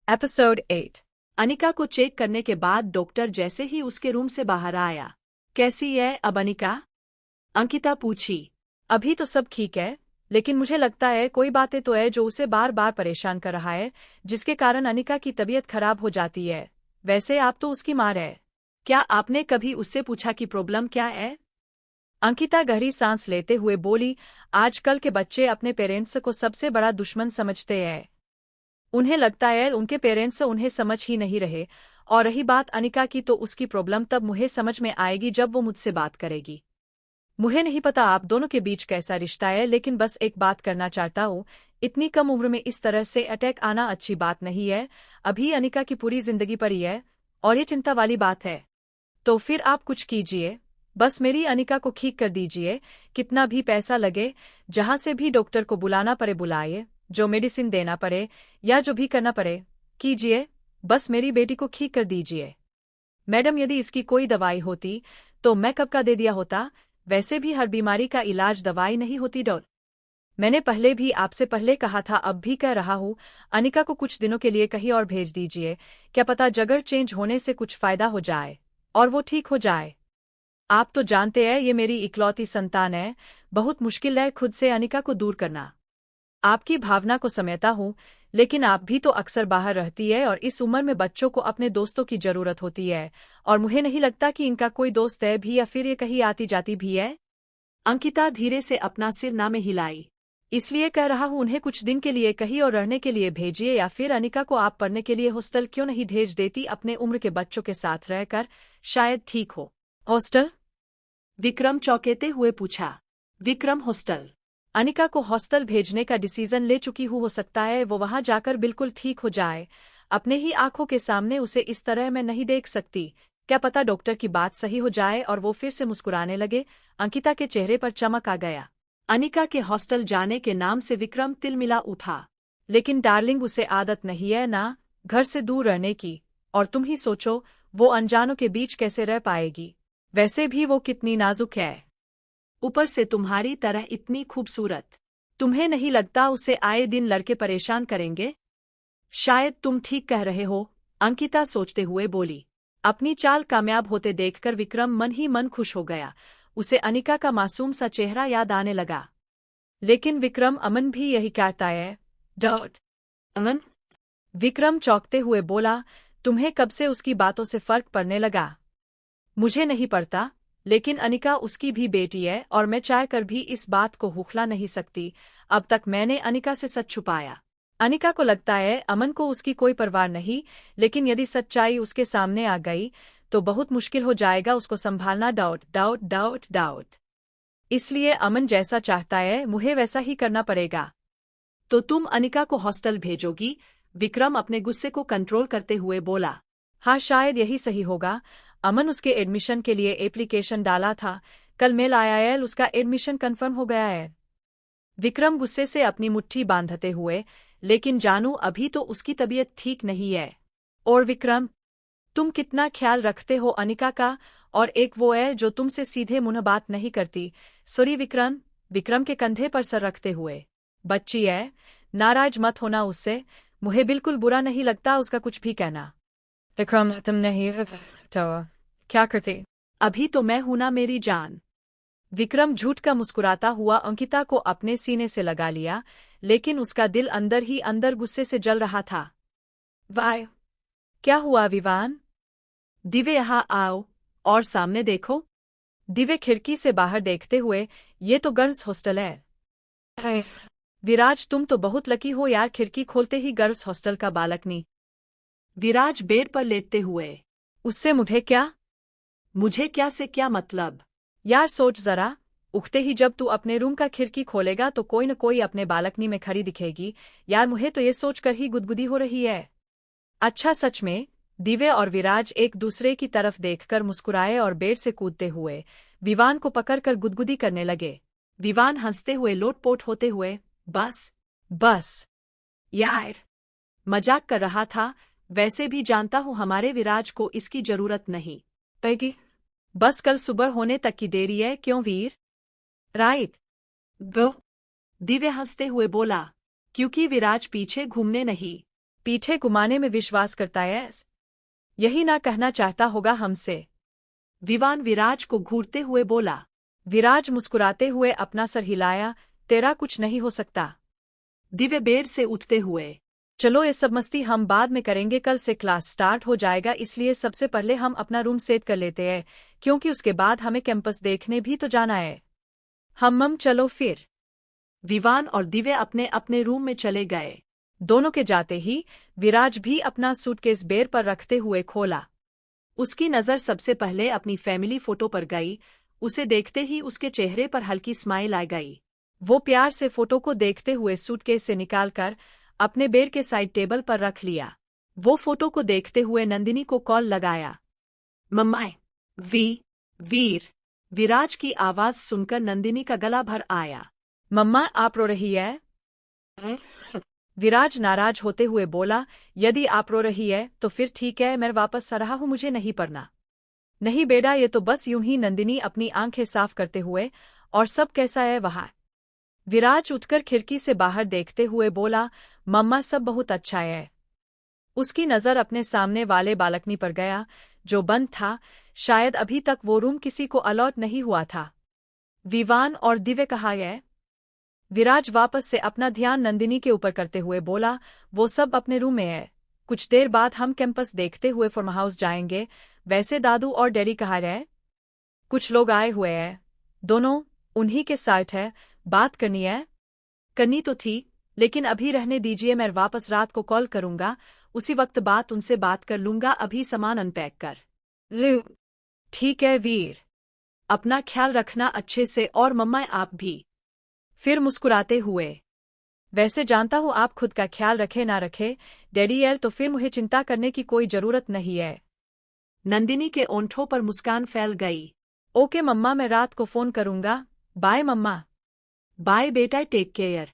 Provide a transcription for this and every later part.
Episode 8। Anika को check करने के बाद डॉक्टर जैसे ही उसके रूम से बाहर आया। कैसी है अब अनिका? अंकिता पूछी। अभी तो सब ठीक है, लेकिन मुझे लगता है कोई बातें तो है जो उसे बार बार परेशान कर रहा है, जिसके कारण अनिका की तबीयत खराब हो जाती है। वैसे आप तो उसकी माँ है, क्या आपने कभी उससे पूछा कि प्रॉब्लम क्या है? अंकिता गहरी सांस लेते हुए बोली, आजकल के बच्चे अपने पेरेंट्स को सबसे बड़ा दुश्मन समझते हैं। उन्हें लगता है उनके पेरेंट्स उन्हें समझ ही नहीं रहे। और रही बात अनिका की, तो उसकी प्रॉब्लम तब मुझे समझ में आएगी जब वो मुझसे बात करेगी। मुझे नहीं पता आप दोनों के बीच कैसा रिश्ता है, लेकिन बस एक बात करना चाहता हूँ। इतनी कम उम्र में इस तरह से अटैक आना अच्छी बात नहीं है। अभी अनिका की पूरी जिंदगी पर ही है, और ये चिंता वाली बात है। तो फिर आप कुछ कीजिए, बस मेरी अनिका को ठीक कर दीजिए। कितना भी पैसा लगे, जहां से भी डॉक्टर को बुलाना पड़े बुलाइए, जो मेडिसिन देना पड़े या जो भी करना पड़े कीजिए। बस मेरी बेटी को ठीक कर दीजिए। मैडम, यदि इसकी कोई दवाई होती तो मैं कब का दे दिया होता। वैसे भी हर बीमारी का इलाज दवाई नहीं होती डॉक्टर। मैंने पहले भी आपसे पहले कहा था, अब भी कह रहा हूँ, अनिका को कुछ दिनों के लिए कहीं और भेज दीजिए। क्या पता जगह चेंज होने से कुछ फायदा हो जाए और वो ठीक हो जाए। आप तो जानते हैं ये मेरी इकलौती संतान है, बहुत मुश्किल है खुद से अनिका को दूर करना। आपकी भावना को समझता हूँ, लेकिन आप भी तो अक्सर बाहर रहती है और इस उम्र में बच्चों को अपने दोस्तों की जरूरत होती है, और मुझे नहीं लगता कि इनका कोई दोस्त है भी, या फिर ये कहीं आती जाती भी है। अंकिता धीरे से अपना सिर ना में हिलाई। इसलिए कह रहा हूँ, उन्हें कुछ दिन के लिए कहीं और रहने के लिए भेजिए, या फिर अनिका को आप पढ़ने के लिए हॉस्टल क्यों नहीं भेज देती? अपने उम्र के बच्चों के साथ रहकर शायद ठीक हो। हॉस्टल? विक्रम चौंकेते हुए पूछा। विक्रम, हॉस्टल? अनिका को हॉस्टल भेजने का डिसीजन ले चुकी हूँ, हो सकता है वो वहां जाकर बिल्कुल ठीक हो जाए। अपने ही आंखों के सामने उसे इस तरह मैं नहीं देख सकती। क्या पता डॉक्टर की बात सही हो जाए और वो फिर से मुस्कुराने लगे। अंकिता के चेहरे पर चमक आ गया। अनिका के हॉस्टल जाने के नाम से विक्रम तिलमिला उठा। लेकिन डार्लिंग, उसे आदत नहीं है ना घर से दूर रहने की, और तुम ही सोचो वो अनजानों के बीच कैसे रह पाएगी। वैसे भी वो कितनी नाजुक है, ऊपर से तुम्हारी तरह इतनी खूबसूरत। तुम्हें नहीं लगता उसे आए दिन लड़के परेशान करेंगे? शायद तुम ठीक कह रहे हो, अंकिता सोचते हुए बोली। अपनी चाल कामयाब होते देखकर विक्रम मन ही मन खुश हो गया। उसे अनिका का मासूम सा चेहरा याद आने लगा। लेकिन विक्रम, अमन भी यही कहता है। डॉट अमन? विक्रम चौंकते हुए बोला, तुम्हें कब से उसकी बातों से फर्क पड़ने लगा? मुझे नहीं पड़ता, लेकिन अनिका उसकी भी बेटी है, और मैं चाहकर भी इस बात को हुखला नहीं सकती। अब तक मैंने अनिका से सच छुपाया। अनिका को लगता है अमन को उसकी कोई परवाह नहीं, लेकिन यदि सच्चाई उसके सामने आ गई तो बहुत मुश्किल हो जाएगा उसको संभालना। Doubt doubt doubt doubt. इसलिए अमन जैसा चाहता है मुझे वैसा ही करना पड़ेगा। तो तुम अनिका को हॉस्टल भेजोगी? विक्रम अपने गुस्से को कंट्रोल करते हुए बोला। हाँ, शायद यही सही होगा। अमन उसके एडमिशन के लिए एप्लीकेशन डाला था, कल मेल आया है, उसका एडमिशन कंफर्म हो गया है। विक्रम गुस्से से अपनी मुट्ठी बांधते हुए, लेकिन जानू अभी तो उसकी तबीयत ठीक नहीं है। और विक्रम, तुम कितना ख्याल रखते हो अनिका का, और एक वो है जो तुमसे सीधे मुंह बात नहीं करती। सॉरी विक्रम। विक्रम के कंधे पर सर रखते हुए। बच्ची है, नाराज मत होना उससे, मुझे बिल्कुल बुरा नहीं लगता उसका कुछ भी कहना। विक्रम, तुम नहीं तो क्या करते? अभी तो मैं हूं ना मेरी जान। विक्रम झूठ का मुस्कुराता हुआ अंकिता को अपने सीने से लगा लिया, लेकिन उसका दिल अंदर ही अंदर गुस्से से जल रहा था। वाह, क्या हुआ विवान? दिव्य, यहाँ आओ और सामने देखो। दिव्य खिड़की से बाहर देखते हुए, ये तो गर्ल्स हॉस्टल है। विराज, तुम तो बहुत लकी हो यार, खिड़की खोलते ही गर्ल्स हॉस्टल का बालकनी। विराज बेड पर लेटते हुए। उससे मुझे क्या? मुझे क्या से क्या मतलब? यार सोच जरा, उठते ही जब तू अपने रूम का खिड़की खोलेगा तो कोई न कोई अपने बालकनी में खड़ी दिखेगी। यार मुझे तो ये सोचकर ही गुदगुदी हो रही है। अच्छा सच में? दिव्य और विराज एक दूसरे की तरफ देखकर मुस्कुराए और बेड से कूदते हुए विवान को पकड़कर गुदगुदी करने लगे। विवान हंसते हुए लोटपोट होते हुए, बस बस यार, मजाक कर रहा था। वैसे भी जानता हूँ हमारे विराज को इसकी जरूरत नहीं पैगी। बस कल सुबह होने तक की देरी है, क्यों वीर? राइट गो। दिव्य हंसते हुए बोला। क्योंकि विराज पीछे घूमने नहीं पीठे घुमाने में विश्वास करता है, यही ना कहना चाहता होगा हमसे। विवान विराज को घूरते हुए बोला। विराज मुस्कुराते हुए अपना सर हिलाया, तेरा कुछ नहीं हो सकता। दिव्य बेड से उठते हुए, चलो ये सब मस्ती हम बाद में करेंगे, कल से क्लास स्टार्ट हो जाएगा, इसलिए सबसे पहले हम अपना रूम सेट कर लेते हैं, क्योंकि उसके बाद हमें कैंपस देखने भी तो जाना है। हम चलो फिर। विवान और दिव्य अपने अपने रूम में चले गए। दोनों के जाते ही विराज भी अपना सूटकेस बेड पर रखते हुए खोला। उसकी नज़र सबसे पहले अपनी फैमिली फोटो पर गई। उसे देखते ही उसके चेहरे पर हल्की स्माइल आ गई। वो प्यार से फोटो को देखते हुए सूटकेस से निकालकर अपने बेड के साइड टेबल पर रख लिया। वो फोटो को देखते हुए नंदिनी को कॉल लगाया। मम्मा, वीर। विराज की आवाज सुनकर नंदिनी का गला भर आया। मम्मा, आप रो रही है? विराज नाराज होते हुए बोला, यदि आप रो रही है तो फिर ठीक है, मैं वापस आ रहा हूँ, मुझे नहीं पढ़ना। नहीं बेटा, ये तो बस यूं ही। नंदिनी अपनी आंखें साफ करते हुए, और सब कैसा है वहाँ? विराज उठकर खिड़की से बाहर देखते हुए बोला, मम्मा सब बहुत अच्छा है। उसकी नज़र अपने सामने वाले बालकनी पर गया, जो बंद था। शायद अभी तक वो रूम किसी को अलॉट नहीं हुआ था। विवान और दिव्य कहाँ है? विराज वापस से अपना ध्यान नंदिनी के ऊपर करते हुए बोला, वो सब अपने रूम में है। कुछ देर बाद हम कैंपस देखते हुए फार्म हाउस जाएंगे। वैसे दादू और डैडी कहाँ है? कुछ लोग आए हुए हैं, दोनों उन्हीं के साथ है। बात करनी है? करनी तो थी, लेकिन अभी रहने दीजिए, मैं वापस रात को कॉल करूंगा, उसी वक्त उनसे बात कर लूंगा। अभी सामान अनपैक कर लो। ठीक है वीर, अपना ख्याल रखना अच्छे से, और मम्मा आप भी। फिर मुस्कुराते हुए, वैसे जानता हूँ आप खुद का ख्याल रखे ना रखे डैडी यार, तो फिर मुझे चिंता करने की कोई जरूरत नहीं है। नंदिनी के ओंठों पर मुस्कान फैल गई। ओके मम्मा, मैं रात को फोन करूंगा। बाय मम्मा। बाय बेटा, टेक केयर।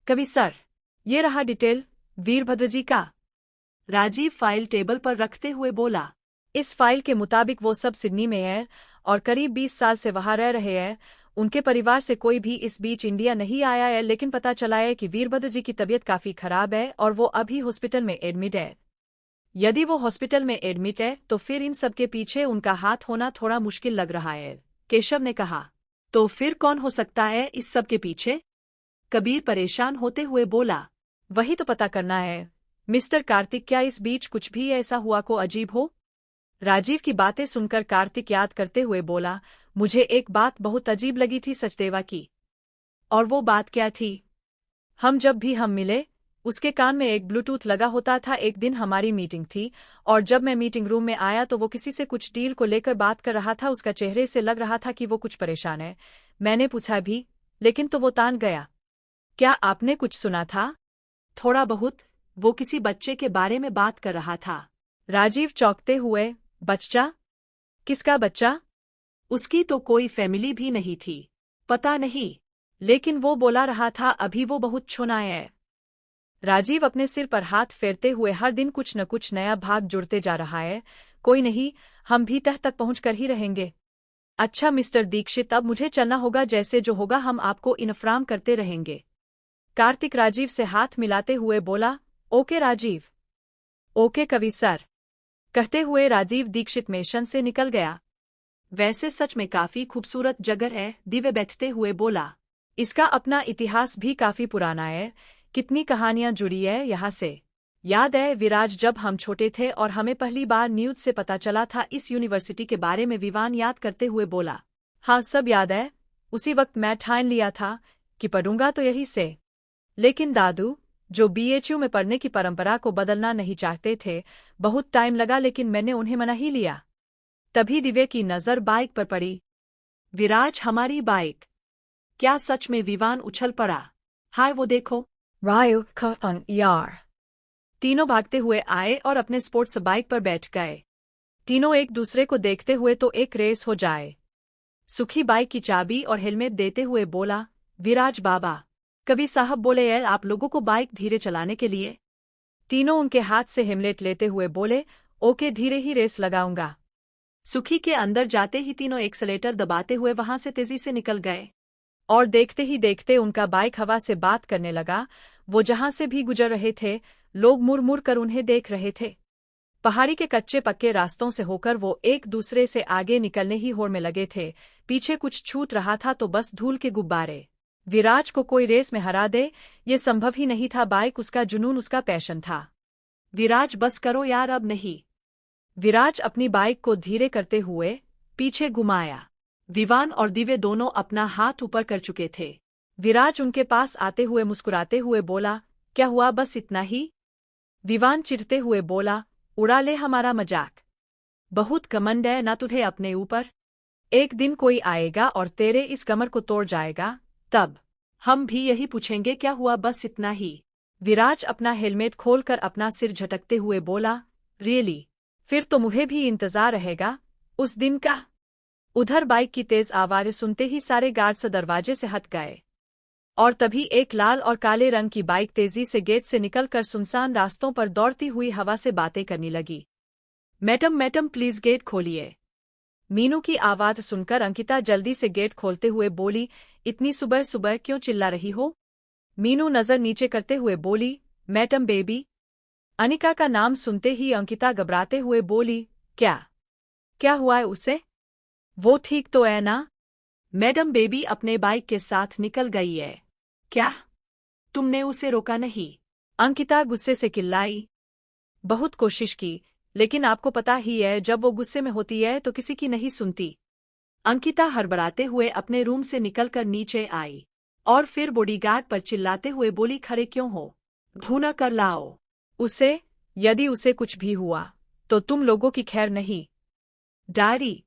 कवि सर, ये रहा डिटेल वीरभद्र जी का। राजीव फाइल टेबल पर रखते हुए बोला। इस फाइल के मुताबिक वो सब सिडनी में है और करीब 20 साल से वहां रह रहे हैं। उनके परिवार से कोई भी इस बीच इंडिया नहीं आया है, लेकिन पता चला है कि वीरभद्र जी की तबीयत काफी खराब है और वो अभी हॉस्पिटल में एडमिट है। यदि वो हॉस्पिटल में एडमिट है तो फिर इन सब के पीछे उनका हाथ होना थोड़ा मुश्किल लग रहा है, केशव ने कहा। तो फिर कौन हो सकता है इस सब के पीछे? कबीर परेशान होते हुए बोला। वही तो पता करना है मिस्टर कार्तिक, क्या इस बीच कुछ भी ऐसा हुआ को अजीब हो? राजीव की बातें सुनकर कार्तिक याद करते हुए बोला, मुझे एक बात बहुत अजीब लगी थी सचदेवा की। और वो बात क्या थी? जब भी हम मिले, उसके कान में एक ब्लूटूथ लगा होता था। एक दिन हमारी मीटिंग थी और जब मैं मीटिंग रूम में आया तो वो किसी से कुछ डील को लेकर बात कर रहा था। उसका चेहरे से लग रहा था कि वो कुछ परेशान है। मैंने पूछा भी, लेकिन तो वो तान गया। क्या आपने कुछ सुना था? थोड़ा बहुत, वो किसी बच्चे के बारे में बात कर रहा था। राजीव चौंकते हुए, बच्चा? किसका बच्चा? उसकी तो कोई फैमिली भी नहीं थी। पता नहीं, लेकिन वो बोला रहा था अभी वो बहुत छोना है। राजीव अपने सिर पर हाथ फेरते हुए, हर दिन कुछ न कुछ नया भाग जुड़ते जा रहा है। कोई नहीं, हम भी तह तक पहुंच कर ही रहेंगे। अच्छा मिस्टर दीक्षित, अब मुझे चलना होगा, जैसे जो होगा हम आपको इन्फॉर्म करते रहेंगे। कार्तिक राजीव से हाथ मिलाते हुए बोला। ओके राजीव। ओके कवि सर, कहते हुए राजीव दीक्षित मिशन से निकल गया। वैसे सच में काफी खूबसूरत जगह है, दिव्य बैठते हुए बोला। इसका अपना इतिहास भी काफी पुराना है, कितनी कहानियां जुड़ी है यहाँ से। याद है विराज, जब हम छोटे थे और हमें पहली बार न्यूज़ से पता चला था इस यूनिवर्सिटी के बारे में, विवान याद करते हुए बोला। हाँ सब याद है, उसी वक्त मैं ठान लिया था कि पढ़ूंगा तो यही से। लेकिन दादू, जो बीएचयू में पढ़ने की परंपरा को बदलना नहीं चाहते थे, बहुत टाइम लगा लेकिन मैंने उन्हें मना ही लिया। तभी दिव्य की नज़र बाइक पर पड़ी। विराज, हमारी बाइक? क्या सच में? विवान उछल पड़ा। हाय वो देखो। रायो कौन यार। तीनों भागते हुए आए और अपने स्पोर्ट्स बाइक पर बैठ गए। तीनों एक दूसरे को देखते हुए तो एक रेस हो जाए। सुखी बाइक की चाबी और हेलमेट देते हुए बोला, विराज बाबा। कवि साहब बोले यार आप लोगों को बाइक धीरे चलाने के लिए। तीनों उनके हाथ से हेलमेट लेते हुए बोले, ओके धीरे ही रेस लगाऊंगा। सुखी के अंदर जाते ही तीनों एक्सेलेटर दबाते हुए वहां से तेजी से निकल गए और देखते ही देखते उनका बाइक हवा से बात करने लगा। वो जहां से भी गुजर रहे थे लोग मुड़ मुड़ कर उन्हें देख रहे थे। पहाड़ी के कच्चे पक्के रास्तों से होकर वो एक दूसरे से आगे निकलने ही होड़ में लगे थे। पीछे कुछ छूट रहा था तो बस धूल के गुब्बारे। विराज को कोई रेस में हरा दे, ये संभव ही नहीं था। बाइक उसका जुनून, उसका पैशन था। विराज बस करो यार, अब नहीं। विराज अपनी बाइक को धीरे करते हुए पीछे घुमाया। विवान और दिव्य दोनों अपना हाथ ऊपर कर चुके थे। विराज उनके पास आते हुए मुस्कुराते हुए बोला, क्या हुआ, बस इतना ही? विवान चिढ़ते हुए बोला, उड़ा ले हमारा मजाक। बहुत घमंड है ना तुझे अपने ऊपर? एक दिन कोई आएगा और तेरे इस कमर को तोड़ जाएगा, तब हम भी यही पूछेंगे, क्या हुआ, बस इतना ही? विराज अपना हेलमेट खोलकर अपना सिर झटकते हुए बोला, रियली? फिर तो मुझे भी इंतजार रहेगा उस दिन का। उधर बाइक की तेज आवाज़ सुनते ही सारे गार्ड्स दरवाजे से हट गए और तभी एक लाल और काले रंग की बाइक तेजी से गेट से निकलकर सुनसान रास्तों पर दौड़ती हुई हवा से बातें करने लगी। मैडम मैडम प्लीज गेट खोलिए। मीनू की आवाज़ सुनकर अंकिता जल्दी से गेट खोलते हुए बोली, इतनी सुबह सुबह क्यों चिल्ला रही हो? मीनू नजर नीचे करते हुए बोली, मैडम बेबी। अनिका का नाम सुनते ही अंकिता घबराते हुए बोली, क्या हुआ है उसे? वो ठीक तो है ना? मैडम बेबी अपने बाइक के साथ निकल गई है। क्या तुमने उसे रोका नहीं? अंकिता गुस्से से चिल्लाई। बहुत कोशिश की, लेकिन आपको पता ही है जब वो गुस्से में होती है तो किसी की नहीं सुनती। अंकिता हड़बड़ाते हुए अपने रूम से निकलकर नीचे आई और फिर बॉडीगार्ड पर चिल्लाते हुए बोली, खड़े क्यों हो? ढूंढ कर लाओ उसे। यदि उसे कुछ भी हुआ तो तुम लोगों की खैर नहीं। डायरी